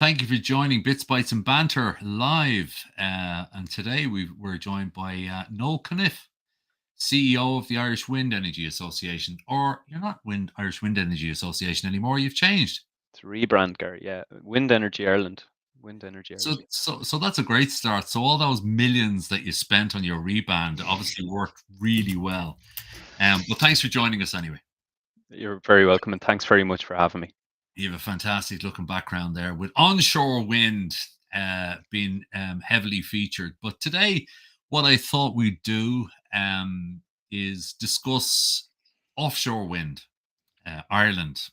thank you for joining Bits, Bytes, and Banter live. And today we're joined by Noel Cunniffe, CEO of the Irish Wind Energy Association. Or you're not Irish Wind Energy Association anymore. You've changed. It's rebrand, Gary. Yeah, Wind Energy Ireland. Wind Energy So, Ireland. so, so that's a great start. So all those millions that you spent on your reband obviously worked really well. But thanks for joining us anyway. You're very welcome, and thanks very much for having me. You have a fantastic looking background there with onshore wind being heavily featured. But today, what I thought we'd do is discuss offshore wind, Ireland.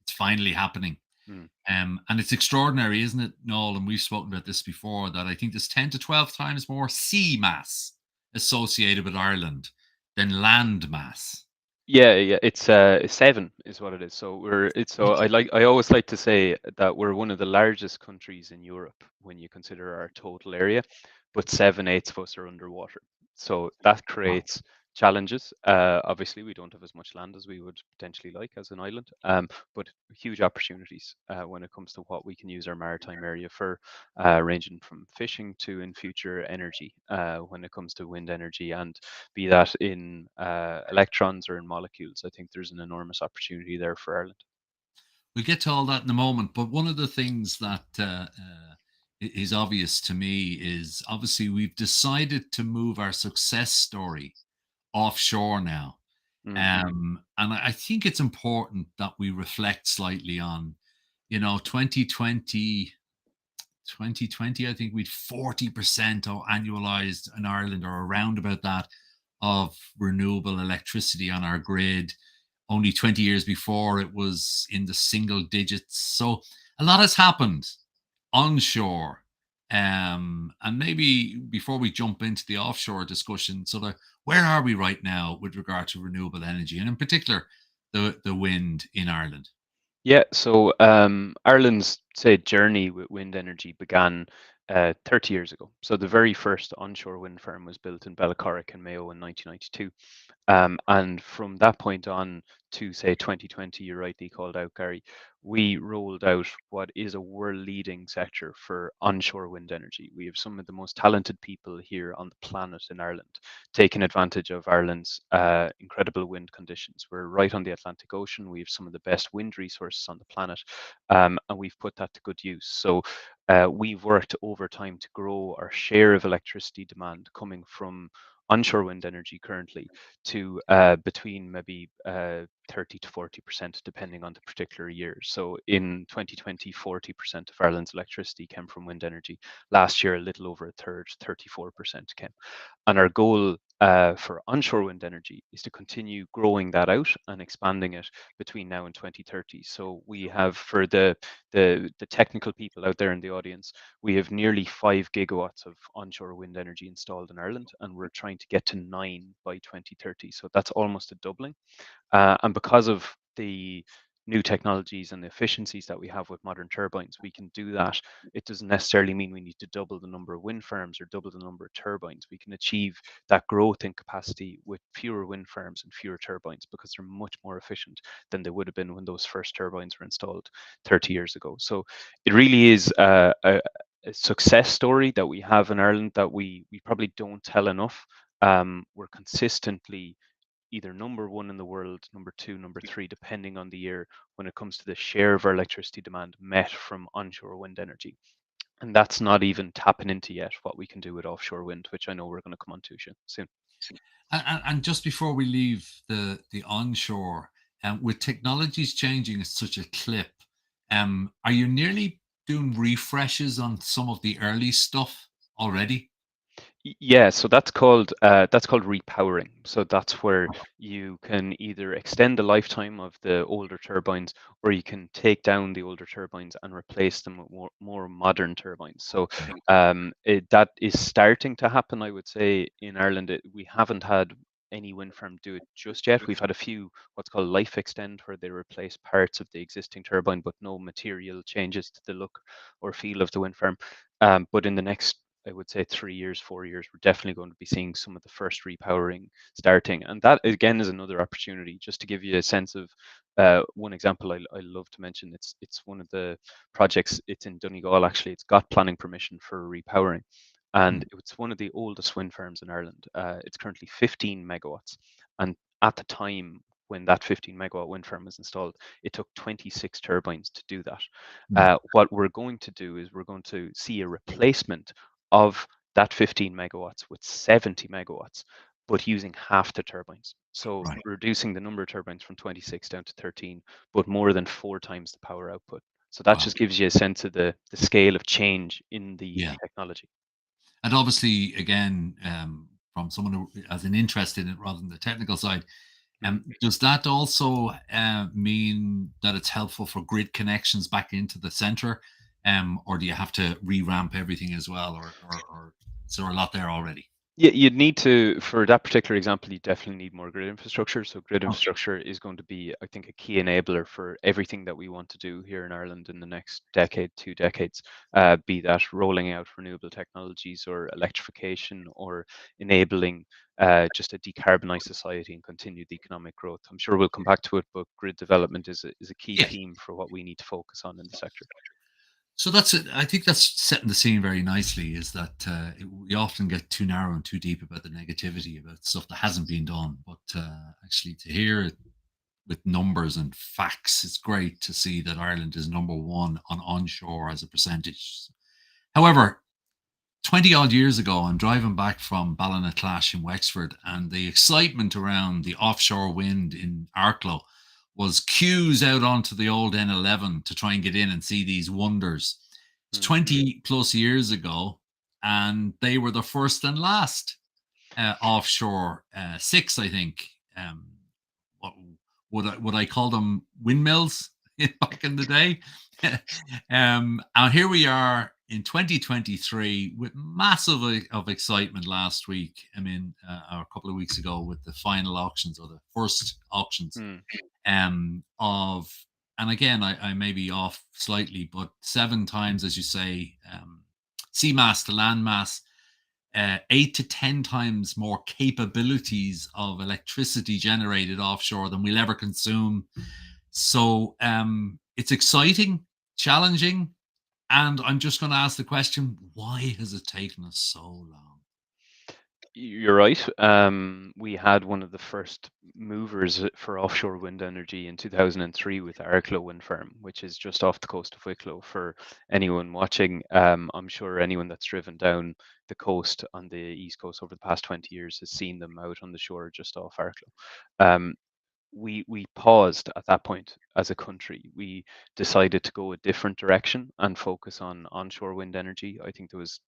It's finally happening. Mm. And it's extraordinary, isn't it, Noel? And we've spoken about this before that I think there's 10 to 12 times more sea mass associated with Ireland than land mass. Yeah. It's seven is what it is. So we're it's so I always like to say that we're one of the largest countries in Europe when you consider our total area, but 7/8 of us are underwater. So that creates challenges. Obviously, we don't have as much land as we would potentially like as an island, but huge opportunities when it comes to what we can use our maritime area for, ranging from fishing to in future energy when it comes to wind energy, and be that in electrons or in molecules. I think there's an enormous opportunity there for Ireland. We'll get to all that in a moment. But one of the things that is obvious to me is obviously we've decided to move our success story offshore now. Mm. And I think it's important that we reflect slightly on, 2020, I think we'd 40% or annualized in Ireland or around about that of renewable electricity on our grid. Only 20 years before, it was in the single digits. So a lot has happened onshore. And maybe before we jump into the offshore discussion, sort of where are we right now with regard to renewable energy, and in particular, the wind in Ireland? Yeah, so Ireland's say journey with wind energy began 30 years ago. So the very first onshore wind farm was built in Bellacorrick in Mayo in 1992. And from that point on to say 2020, you rightly called out, Gary, we rolled out what is a world leading sector for onshore wind energy. We have some of the most talented people here on the planet in Ireland, taking advantage of Ireland's incredible wind conditions. We're right on the Atlantic Ocean. We have some of the best wind resources on the planet, and we've put that to good use. So we've worked over time to grow our share of electricity demand coming from onshore wind energy currently to between maybe 30 to 40%, depending on the particular year. So in 2020, 40% of Ireland's electricity came from wind energy. Last year, a little over a third, 34% came. And our goal for onshore wind energy is to continue growing that out and expanding it between now and 2030. So we have, for the technical people out there in the audience, we have nearly 5 gigawatts of onshore wind energy installed in Ireland, and we're trying to get to 9 by 2030. So that's almost a doubling. And because of the new technologies and the efficiencies that we have with modern turbines, we can do that. It doesn't necessarily mean we need to double the number of wind farms or double the number of turbines. We can achieve that growth in capacity with fewer wind farms and fewer turbines because they're much more efficient than they would have been when those first turbines were installed 30 years ago. So it really is a success story that we have in Ireland that we probably don't tell enough. We're consistently either number one in the world, number two, number three, depending on the year, when it comes to the share of our electricity demand met from onshore wind energy. And that's not even tapping into yet what we can do with offshore wind, which I know we're going to come on to soon. And just before we leave the onshore, with technologies changing at such a clip, are you nearly doing refreshes on some of the early stuff already? Yeah, so that's called repowering. So that's where you can either extend the lifetime of the older turbines, or you can take down the older turbines and replace them with more modern turbines. So that is starting to happen, I would say, in Ireland. We haven't had any wind farm do it just yet. We've had a few what's called life extend, where they replace parts of the existing turbine, but no material changes to the look or feel of the wind farm. But in the next I would say 3 years, 4 years, we're definitely going to be seeing some of the first repowering starting. And that again is another opportunity. Just to give you a sense of one example, I love to mention, it's one of the projects. It's in Donegal actually. It's got planning permission for repowering, and Mm. it's one of the oldest wind farms in Ireland. It's currently 15 megawatts, and at the time when that 15 megawatt wind farm was installed, it took 26 turbines to do that. Mm. What we're going to do is we're going to see a replacement of that 15 megawatts with 70 megawatts, but using half the turbines. So Right. reducing the number of turbines from 26 down to 13, but more than 4 times the power output. So that Wow. just gives you a sense of the scale of change in the Yeah. technology. And obviously, again, from someone who has an interest in it rather than the technical side, Mm. does that also mean that it's helpful for grid connections back into the center, or do you have to re-ramp everything as well, or is there a lot there already? Yeah, you'd need to, for that particular example, you definitely need more grid infrastructure. So grid Okay. infrastructure is going to be, I think, a key enabler for everything that we want to do here in Ireland in the next decade, 2 decades, be that rolling out renewable technologies or electrification or enabling just a decarbonized society and continued economic growth. I'm sure we'll come back to it, but grid development is a key Yeah. theme for what we need to focus on in the sector. So that's it. I think that's setting the scene very nicely. Is that we often get too narrow and too deep about the negativity about stuff that hasn't been done, but actually to hear it with numbers and facts, it's great to see that Ireland is number one on onshore as a percentage. However, 20 odd years ago, I'm driving back from Ballynaclash in Wexford, and the excitement around the offshore wind in Arklow was queues out onto the old N11 to try and get in and see these wonders. It's Hmm. 20 plus years ago, and they were the first and last offshore six, I think. What would I call them windmills back in the day? And here we are in 2023 with massive of excitement last week. I mean, or a couple of weeks ago with the final auctions or the first auctions Hmm. of, and again, I may be off slightly, but 7 times, as you say, sea mass to land mass, 8 to 10 times more capabilities of electricity generated offshore than we'll ever consume. So it's exciting, challenging, and I'm just going to ask the question: why has it taken us so long? You're right. We had one of the first movers for offshore wind energy in 2003 with Arklow Wind Farm, which is just off the coast of Wicklow. For anyone watching, I'm sure anyone that's driven down the coast on the east coast over the past 20 years has seen them out on the shore just off Arklow. Um, we paused at that point as a country. We decided to go a different direction and focus on onshore wind energy. I think there was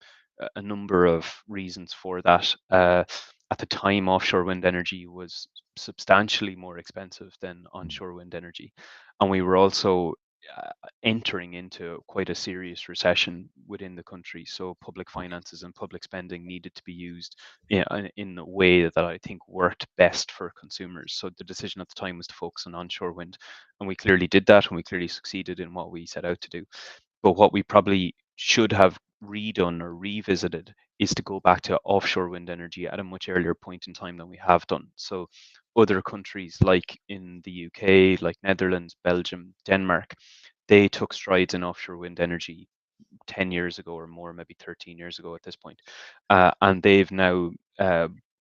a number of reasons for that. At the time, offshore wind energy was substantially more expensive than Mm. onshore wind energy, and we were also uh, entering into quite a serious recession within the country. So public Okay. finances and public spending needed to be used in a way that I think worked best for consumers. So the decision at the time was to focus on onshore wind, and we clearly did that, and we clearly succeeded in what we set out to do. But what we probably should have redone or revisited is to go back to offshore wind energy at a much earlier point in time than we have done. So other countries like in the UK, like Netherlands, Belgium, Denmark, they took strides in offshore wind energy 10 years ago or more, maybe 13 years ago at this point. And they've now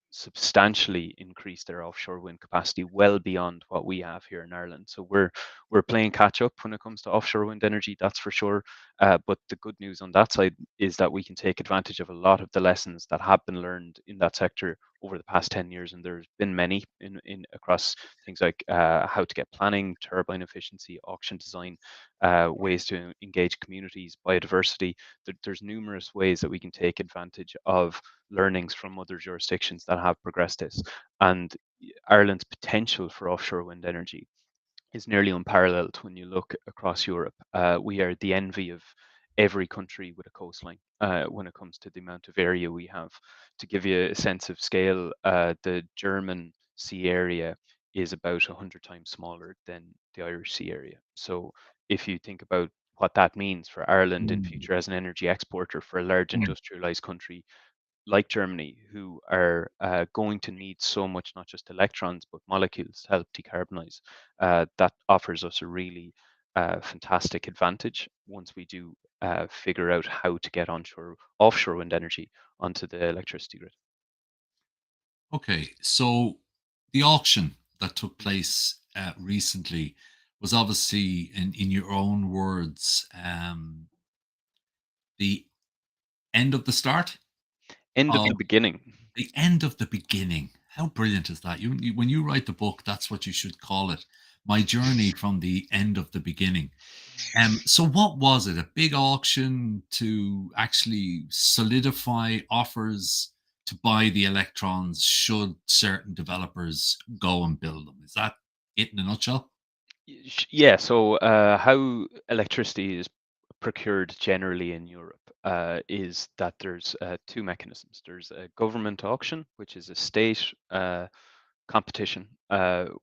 substantially increased their offshore wind capacity well beyond what we have here in Ireland. So we're playing catch up when it comes to offshore wind energy, that's for sure. But the good news on that side is that we can take advantage of a lot of the lessons that have been learned in that sector over the past 10 years, and there's been many in across things like how to get planning, turbine efficiency, auction design, ways to engage communities, biodiversity. There's numerous ways that we can take advantage of learnings from other jurisdictions that have progressed this. And Ireland's potential for offshore wind energy is nearly unparalleled when you look across Europe. We are the envy of every country with a coastline when it comes to the amount of area we have. To give you a sense of scale, the German sea area is about 100 times smaller than the Irish sea area. So if you think about what that means for Ireland in Mm, future as an energy exporter for a large mm. industrialized country like Germany, who are going to need so much, not just electrons, but molecules to help decarbonize. That offers us a really fantastic advantage once we do figure out how to get offshore wind energy onto the electricity grid. Okay, so the auction that took Mhm. place recently was obviously, in your own words, the end of the start End of of the beginning. the end of the beginning. How brilliant is that? When you write the book, that's what you should call it. My journey from the end of the beginning. So what was it? A big auction to actually solidify offers to buy the electrons should certain developers go and build them? Is that it in a nutshell? Yeah, so how electricity is procured generally in Europe is that there's two mechanisms. There's a government auction, which is a state competition,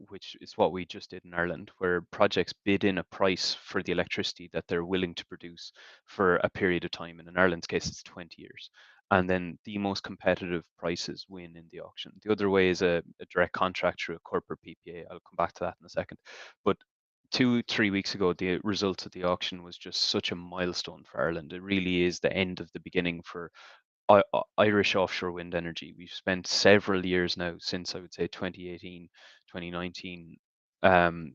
which is what we just did in Ireland, where projects bid in a price for the electricity that they're willing to produce for a period of time. And in Ireland's case, it's 20 years. And then the most competitive prices win in the auction. The other way is a direct contract through a corporate PPA. I'll come back to that in a second. But 3 weeks ago, the results of the auction was just such a milestone for Ireland. It really is the end of the beginning for Irish offshore wind energy. We've spent several years now, since I would say 2018, 2019,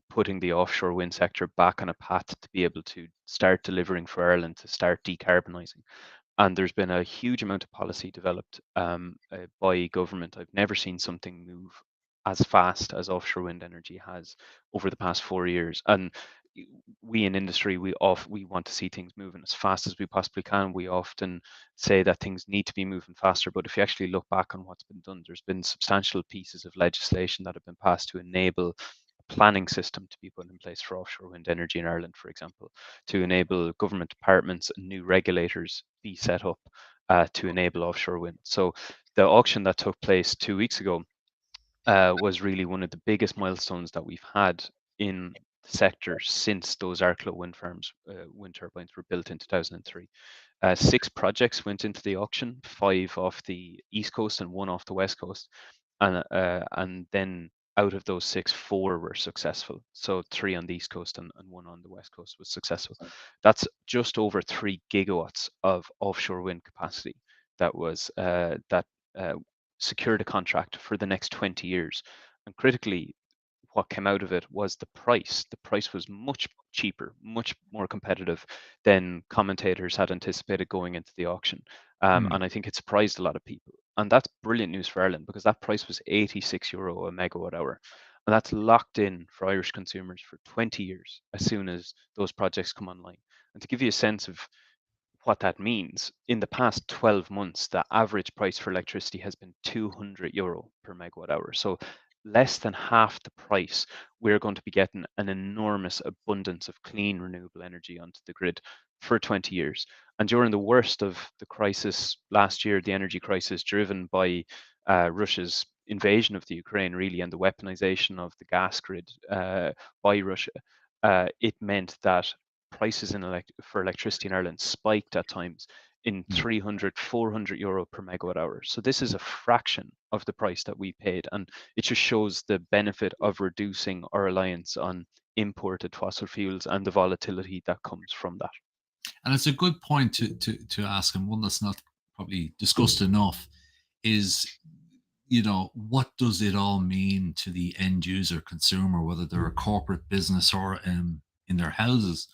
putting the offshore wind sector back on a path to be able to start delivering for Ireland, to start decarbonising. And there's been a huge amount of policy developed by government. I've never seen something move as fast as offshore wind energy has over the past 4 years. And we in industry, we want to see things moving as fast as we possibly can. We often say that things need to be moving faster, but if you actually look back on what's been done, there's been substantial pieces of legislation that have been passed to enable a planning system to be put in place for offshore wind energy in Ireland, for example, to enable government departments and new regulators be set up to enable offshore wind. So the auction that took place 2 weeks ago was really one of the biggest milestones that we've had in the sector since those Arklow wind farms, wind turbines were built in 2003. 6 projects went into the auction, 5 off the east coast and 1 off the west coast, and then out of those 6, 4 were successful. So 3 on the east coast and 1 on the west coast was successful. That's just over 3 gigawatts of offshore wind capacity that uh, secured a contract for the next 20 years. And critically, what came out of it was the price. The price was much cheaper, much more competitive than commentators had anticipated going into the auction. Hmm. And I think it surprised a lot of people. And that's brilliant news for Ireland because that price was €86 a megawatt hour. And that's locked in for Irish consumers for 20 years as soon as those projects come online. And to give you a sense of what that means, in the past 12 months, the average price for electricity has been €200 per megawatt hour. So less than half the price, we're going to be getting an enormous abundance of clean renewable energy onto the grid for 20 years. And during the worst of the crisis last year, the energy crisis driven by Russia's invasion of the Ukraine, really, and the weaponization of the gas grid by Russia, it meant that prices for electricity in Ireland spiked at times in Hmm. 300, €400 per megawatt hour. So this is a fraction of the price that we paid. And it just shows the benefit of reducing our reliance on imported fossil fuels and the volatility that comes from that. And it's a good point to ask, and one that's not probably discussed enough is, what does it all mean to the end user consumer, whether they're a corporate business or in their houses?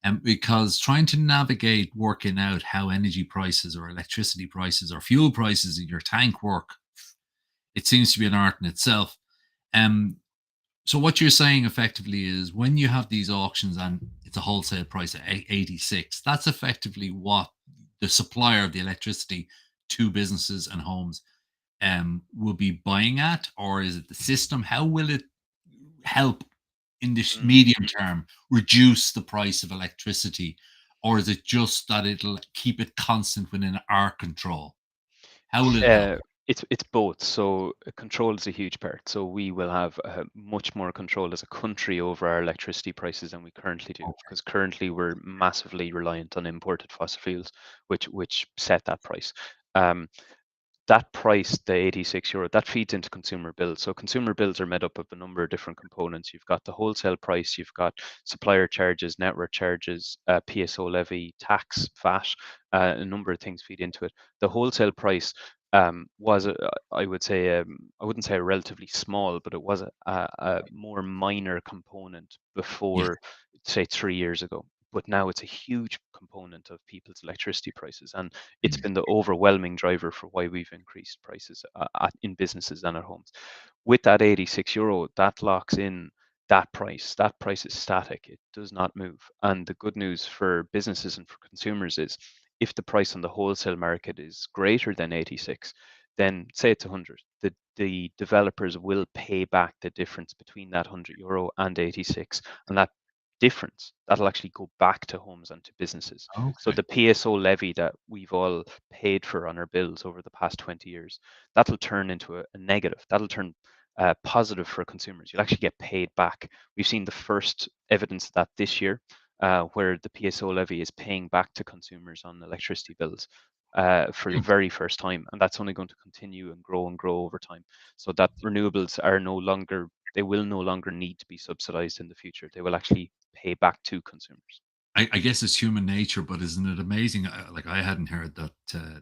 And because trying to navigate working out how energy prices or electricity prices or fuel prices in your tank work, it seems to be an art in itself. Um, so what you're saying effectively is when you have these auctions and it's a wholesale price at 86, that's effectively what the supplier of the electricity to businesses and homes will be buying at, or is it the system? How will it help in the Mm. medium term reduce the price of electricity, or is it just that it'll keep it constant within our control? How will it Uh, help? It's both. So control is a huge part. So we will have much more control as a country over our electricity prices than we currently do, Okay. because currently we're massively reliant on imported fossil fuels, which set that price. Um, that price, the €86, that feeds into consumer bills. So consumer bills are made up of a number of different components. You've got the wholesale price, you've got supplier charges, network charges, PSO levy, tax, VAT, a number of things feed into it. The wholesale price was, I would say, I wouldn't say a relatively small, but it was a more minor component Yeah. before, say, 3 years ago. But now it's a huge component of people's electricity prices. And it's Mm. been the overwhelming driver for why we've increased prices in businesses and at homes. With that €86, that locks in that price. That price is static. It does not move. And the good news for businesses and for consumers is if the price on the wholesale market is greater than 86, then say it's 100, the developers will pay back the difference between that €100 and 86. And that difference, that'll actually go back to homes and to businesses. So Okay. the PSO levy that we've all paid for on our bills over the past 20 years, that'll turn into a negative. That'll turn positive for consumers. You'll actually get paid back. We've seen the first evidence of that this year, where the PSO levy is paying back to consumers on electricity bills for the Brilliant. very first time, and that's only going to continue and grow over time. So that renewables are no longer, they will no longer need to be subsidized in the future. They will actually pay back to consumers. I guess it's human nature, but isn't it amazing? Like I hadn't heard that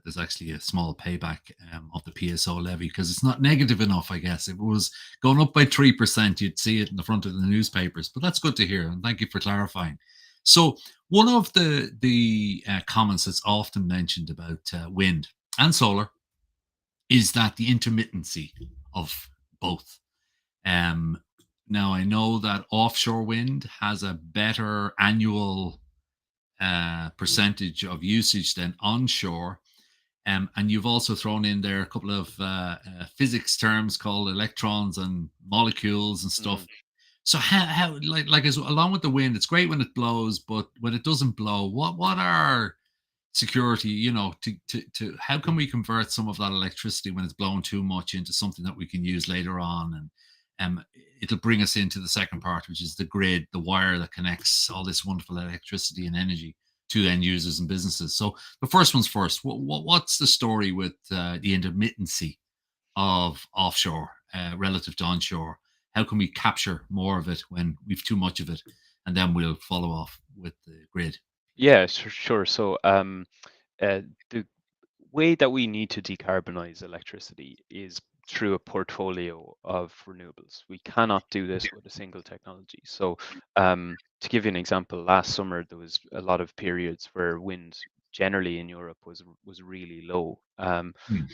there's actually a small payback of the PSO levy because it's not negative enough. I guess if it was going up by 3%, you'd see it in the front of the newspapers. But that's good to hear, and thank you for clarifying. So one of the comments that's often mentioned about wind and solar is that the intermittency of both. Um, Now I know that offshore wind has a better annual percentage of usage than onshore. And you've also thrown in there a couple of physics terms called electrons and molecules and stuff. Mm. So how like as along with the wind, it's great when it blows, but when it doesn't blow, what are security, to how can we convert some of that electricity when it's blowing too much into something that we can use later on? And it'll bring us into the second part, which is the grid, the wire that connects all this wonderful electricity and energy to end users and businesses. So the first one's first. What's the story with the intermittency of offshore relative to onshore? How can we capture more of it when we've too much of it? And then we'll follow off with the grid. Yeah, sure. So the way that we need to decarbonize electricity is through a portfolio of renewables. We cannot do this with a single technology. So, to give you an example, last summer there was a lot of periods where wind generally in Europe was really low. Hmm.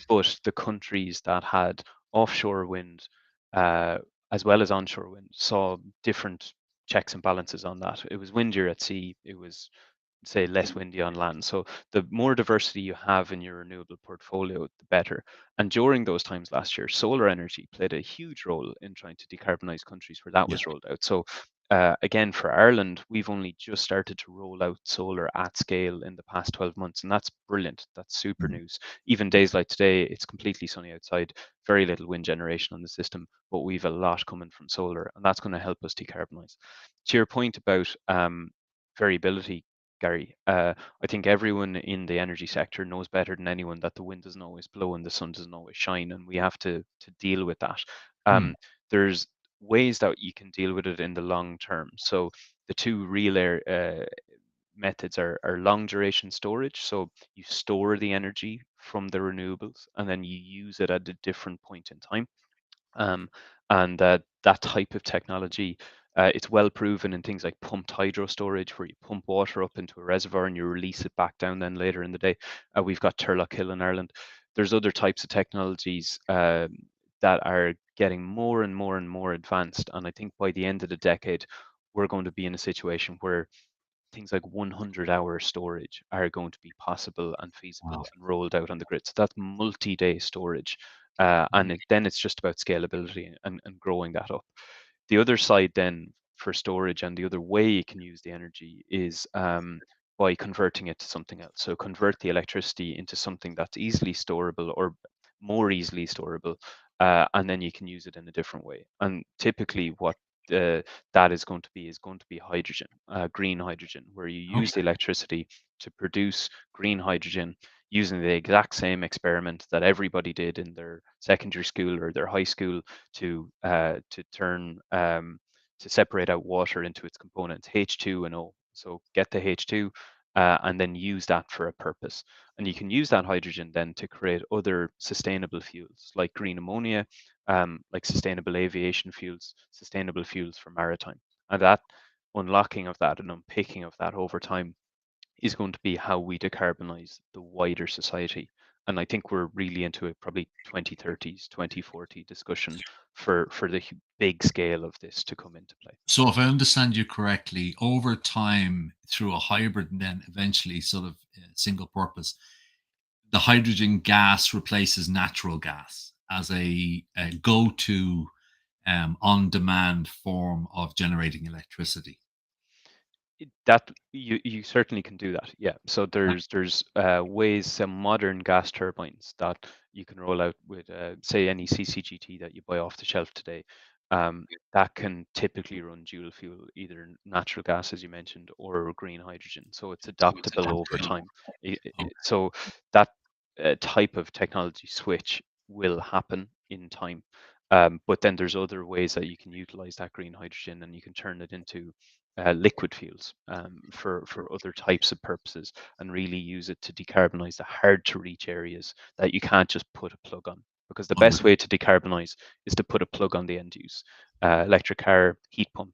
But the countries that had offshore wind uh, as well as onshore wind saw different checks and balances on that. It was windier at sea. It was, say, less windy on land. So the more diversity you have in your renewable portfolio, the better. And during those times last year, solar energy played a huge role in trying to decarbonize countries where that Yeah. was rolled out. So again, for Ireland, we've only just started to roll out solar at scale in the past 12 months, and that's brilliant. That's super Hmm. news. Even days like today, it's completely sunny outside, very little wind generation on the system, but we've a lot coming from solar, and that's going to help us decarbonize. To your point about variability, Gary, I think everyone in the energy sector knows better than anyone that the wind doesn't always blow and the sun doesn't always shine, and we have to deal with that. Hmm. There's ways that you can deal with it in the long term. So the two real methods are long duration storage. So you store the energy from the renewables and then you use it at a different point in time. Um, and that type of technology, it's well proven in things like pumped hydro storage, where you pump water up into a reservoir and you release it back down then later in the day. We've got Turlock Hill in Ireland. There's other types of technologies that are getting more and more and more advanced. And I think by the end of the decade, we're going to be in a situation where things like 100-hour storage are going to be possible and feasible Wow. and rolled out on the grid. So that's multi-day storage. Then it's just about scalability and growing that up. The other side then for storage and the other way you can use the energy is by converting it to something else. So convert the electricity into something that's easily storable or more easily storable, and then you can use it in a different way. And typically, what uh, that is going to be hydrogen, green hydrogen, where you use the Okay. electricity to produce green hydrogen using the exact same experiment that everybody did in their secondary school or their high school to turn to separate out water into its components H2 and O. So get the H2 and then use that for a purpose. And you can use that hydrogen then to create other sustainable fuels like green ammonia, like sustainable aviation fuels, sustainable fuels for maritime. And that unlocking of that and unpicking of that over time is going to be how we decarbonize the wider society. And I think we're really into a probably 2030s, 2040 discussion for the big scale of this to come into play. So if I understand you correctly, over time through a hybrid and then eventually sort of single purpose, the hydrogen gas replaces natural gas as a go-to on-demand form of generating electricity. That you certainly can do that. Yeah. So Yeah. there's ways, some modern gas turbines that you can roll out with, say, any CCGT that you buy off the shelf today. That can typically run dual fuel, either natural gas, as you mentioned, or green hydrogen. So it's So it's adaptable over adaptable. time. Okay. So that type of technology switch will happen in time. But then there's other ways that you can utilize that green hydrogen and you can turn it into liquid fuels for other types of purposes and really use it to decarbonize the hard to reach areas that you can't just put a plug on. Because the best way to decarbonize is to put a plug on the end use. Electric car, heat pump,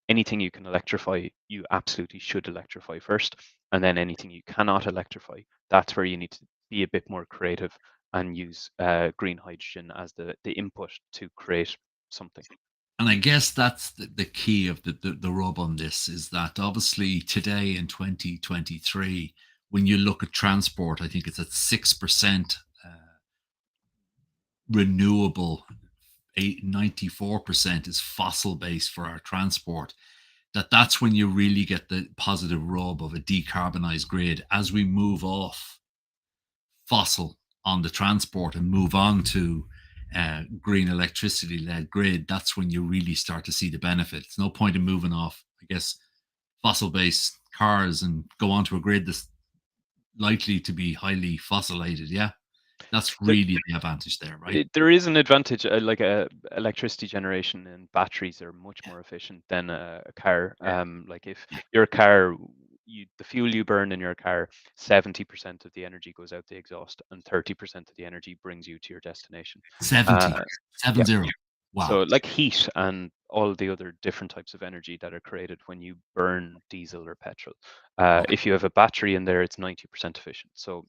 anything you can electrify, you absolutely should electrify first. And then anything you cannot electrify, that's where you need to be a bit more creative and use green hydrogen as the input to create something. And I guess that's the key of the rub on this is that obviously today in 2023, when you look at transport, I think it's at 6% renewable, 94% is fossil based for our transport. That's when you really get the positive rub of a decarbonized grid as we move off fossil on the transport and move on to green electricity led grid. That's when you really start to see the benefits. No point in moving off, I guess, fossil based cars and go onto a grid that's likely to be highly fossilated. Yeah, that's really the advantage there, right? There is an advantage, like electricity generation and batteries are much more efficient than a car. Like if your car, the fuel you burn in your car, 70% of the energy goes out the exhaust, and 30% of the energy brings you to your destination. 70, Uh, seven yeah. zero. So Wow. like heat and all the other different types of energy that are created when you burn diesel or petrol. Okay. If you have a battery in there, it's 90% efficient. So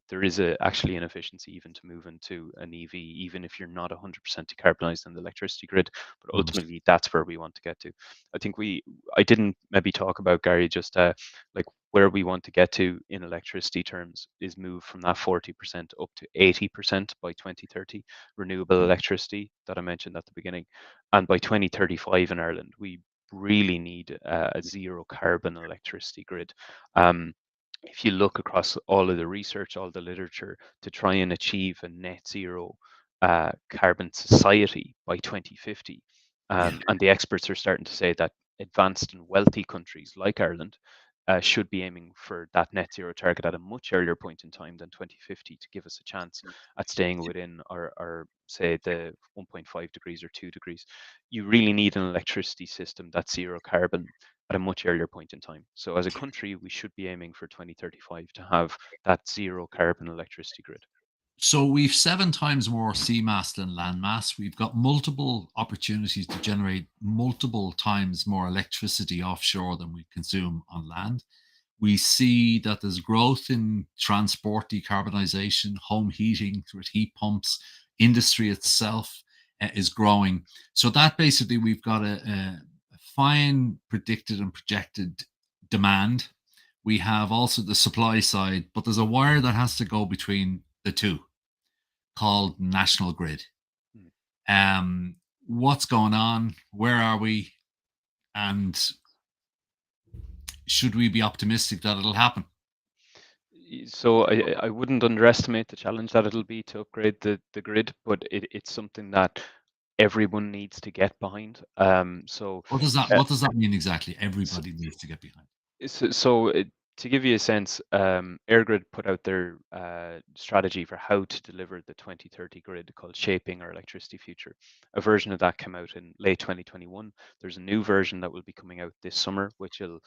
there is actually an efficiency even to move into an EV, even if you're not 100% decarbonized in the electricity grid. But Good. ultimately, that's where we want to get to. I think I didn't maybe talk about, Gary, just like where we want to get to in electricity terms is move from that 40% up to 80% by 2030 renewable electricity that I mentioned at the beginning. And by 2035 in Ireland, we really need a zero carbon electricity grid. Um, if you look across all of the research, all the literature to try and achieve a net zero carbon society by 2050, Yeah. and the experts are starting to say that advanced and wealthy countries like Ireland should be aiming for that net zero target at a much earlier point in time than 2050 to give us a chance at staying within our say the 1.5 degrees or 2 degrees. You really need an electricity system that's zero carbon at a much earlier point in time. So as a country, we should be aiming for 2035 to have that zero carbon electricity grid. So we've 7 times more sea mass than land mass. We've got multiple opportunities to generate multiple times more electricity offshore than we consume on land. We see that there's growth in transport decarbonisation, home heating with heat pumps, industry itself is growing. So that basically we've got a fine predicted and projected demand. We have also the supply side, but there's a wire that has to go between the two called National Grid. Mm. What's going on? Where are we? And should we be optimistic that it'll happen? So I wouldn't underestimate the challenge that it'll be to upgrade the grid, but it's something that everyone needs to get behind. Uh, What does that mean exactly? Everybody needs to get behind. So, to give you a sense, EirGrid put out their strategy for how to deliver the 2030 grid called Shaping Our Electricity Future. A version of that came out in late 2021. There's a new version that will be coming out this summer, which will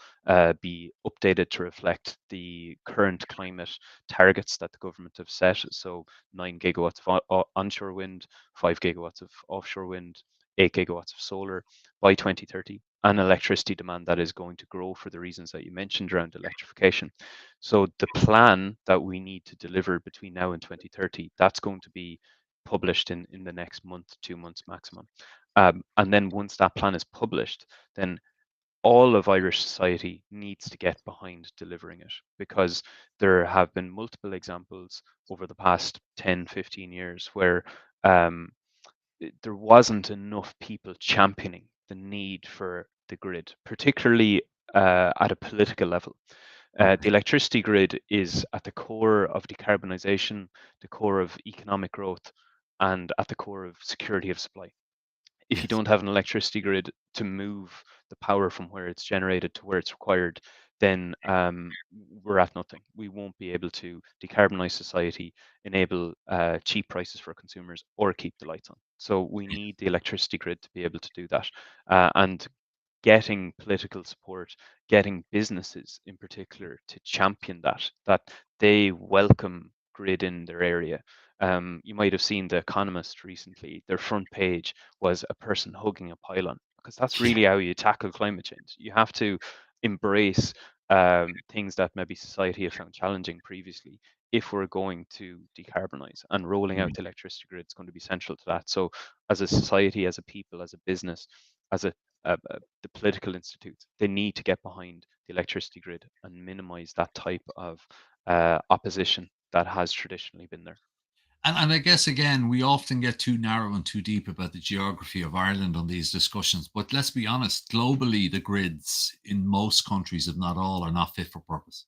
be updated to reflect the current climate targets that the government have set. So 9 gigawatts of onshore wind, 5 gigawatts of offshore wind, 8 gigawatts of solar by 2030, and electricity demand that is going to grow for the reasons that you mentioned around electrification. So the plan that we need to deliver between now and 2030, that's going to be published in the next month, 2 months maximum. And then once that plan is published, then all of Irish society needs to get behind delivering it, because there have been multiple examples over the past 10, 15 years where um, there wasn't enough people championing the need for the grid, particularly at a political level. The Okay. electricity grid is at the core of decarbonisation, the core of economic growth, and at the core of security of supply. If you Yes. don't have an electricity grid to move the power from where it's generated to where it's required, then we're at nothing. We won't be able to decarbonize society, enable cheap prices for consumers, or keep the lights on. So we need the electricity grid to be able to do that. And getting political support, getting businesses in particular to champion that they welcome grid in their area. You might have seen The Economist recently. Their front page was a person hugging a pylon, because that's Yeah. really how you tackle climate change. You have to embrace things that maybe society have found challenging previously if we're going to decarbonize, and rolling out Mm. the electricity grid is going to be central to that. So as a society, as a people, as a business, as the political institutes, they need to get behind the electricity grid and minimize that type of opposition that has traditionally been there. And I guess again, we often get too narrow and too deep about the geography of Ireland on these discussions. But let's be honest, globally, the grids in most countries, if not all, are not fit for purpose.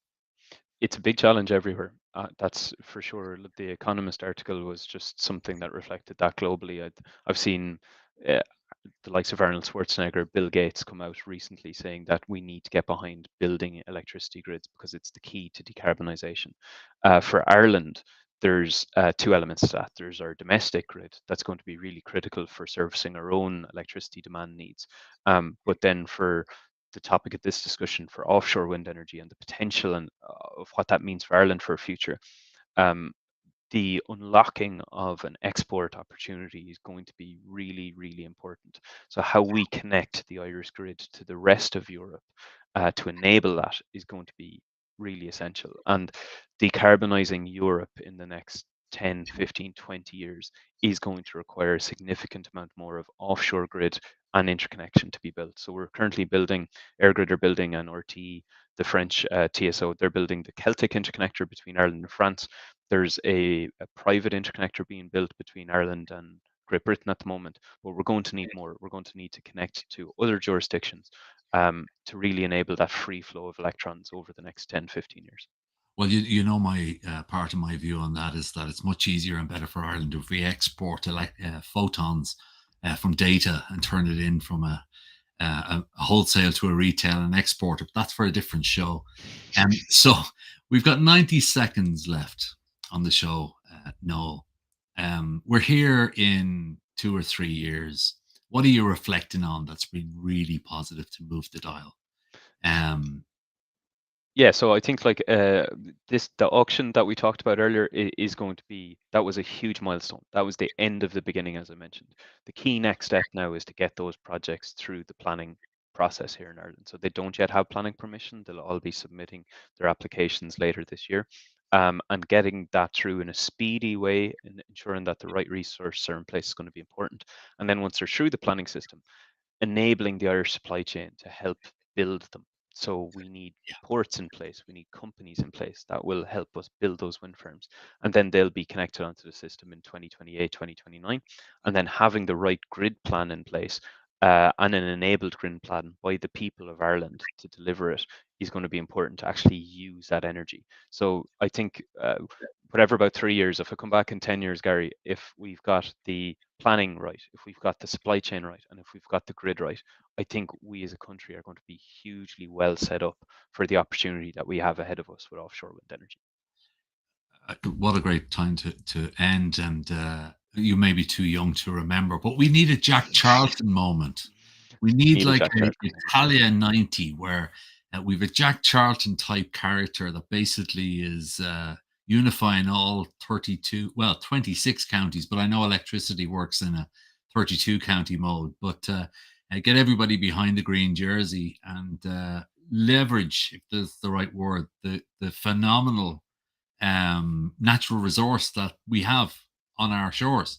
It's a big challenge everywhere. That's for sure. The Economist article was just something that reflected that globally. I've seen uh, the likes of Arnold Schwarzenegger, Bill Gates come out recently saying that we need to get behind building electricity grids because it's the key to decarbonisation. For Ireland, there's two elements to that. There's our domestic grid that's going to be really critical for servicing our own electricity demand needs. But then for the topic of this discussion, for offshore wind energy and the potential and of what that means for Ireland for a future, um, the unlocking of an export opportunity is going to be really, really important. So, how we connect the Irish grid to the rest of Europe to enable that is going to be really essential. And decarbonising Europe in the next 10, 15, 20 years is going to require a significant amount more of offshore grid and interconnection to be built. So, we're currently building, EirGrid are building an RTE, the French TSO, they're building the Celtic interconnector between Ireland and France. There's a private interconnector being built between Ireland and Great Britain at the moment, but we're going to need more. We're going to need to connect to other jurisdictions to really enable that free flow of electrons over the next 10, 15 years. Well, you know, my part of my view on that is that it's much easier and better for Ireland if we export photons from data and turn it in from a wholesale to a retail and export it. That's for a different show. So we've got 90 seconds left on the show, Noel. We're here in 2 or 3 years. What are you reflecting on that's been really positive to move the dial? Um, Yeah, so I think like the auction that we talked about earlier is going to be, that was a huge milestone. That was the end of the beginning, as I mentioned. The key next step now is to get those projects through the planning process here in Ireland. So they don't yet have planning permission. They'll all be submitting their applications later this year. And getting that through in a speedy way and ensuring that the right resources are in place is going to be important. And then once they're through the planning system, enabling the Irish supply chain to help build them. So we need ports in place, we need companies in place that will help us build those wind farms. And then they'll be connected onto the system in 2028, 2029. And then having the right grid plan in place and an enabled green plan by the people of Ireland to deliver it is going to be important to actually use that energy. So I think whatever, about 3 years, if I come back in 10 years, Gary, if we've got the planning right, if we've got the supply chain right, and if we've got the grid right, I think we as a country are going to be hugely well set up for the opportunity that we have ahead of us with offshore wind energy. What a great time to end. And you may be too young to remember, but we need a Jack Charlton moment. We We need need a like Jack a Charlton moment. Italia 90 where we've a Jack Charlton type character that basically is unifying all 32, well, 26 counties, but I know electricity works in a 32 county mode. But get everybody behind the green jersey and leverage, if there's the right word, the phenomenal natural resource that we have on our shores.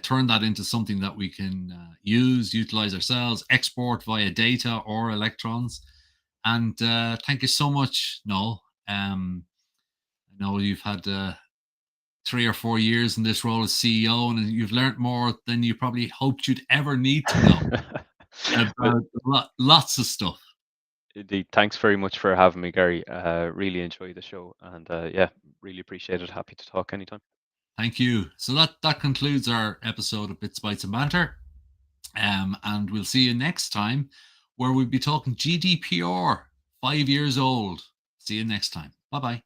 Turn that into something that we can utilize ourselves, export via data or electrons. And thank you so much, Noel. I know you've had 3 or 4 years in this role as CEO, and you've learned more than you probably hoped you'd ever need to know Well, about lots of stuff. indeed, thanks very much for having me, Gary. Really enjoy the show, and yeah, really appreciate it. Happy to talk anytime. Thank you. So that concludes our episode of Bits, Bytes, and Banter. And we'll see you next time where we'll be talking GDPR, 5 years old. See you next time. Bye bye.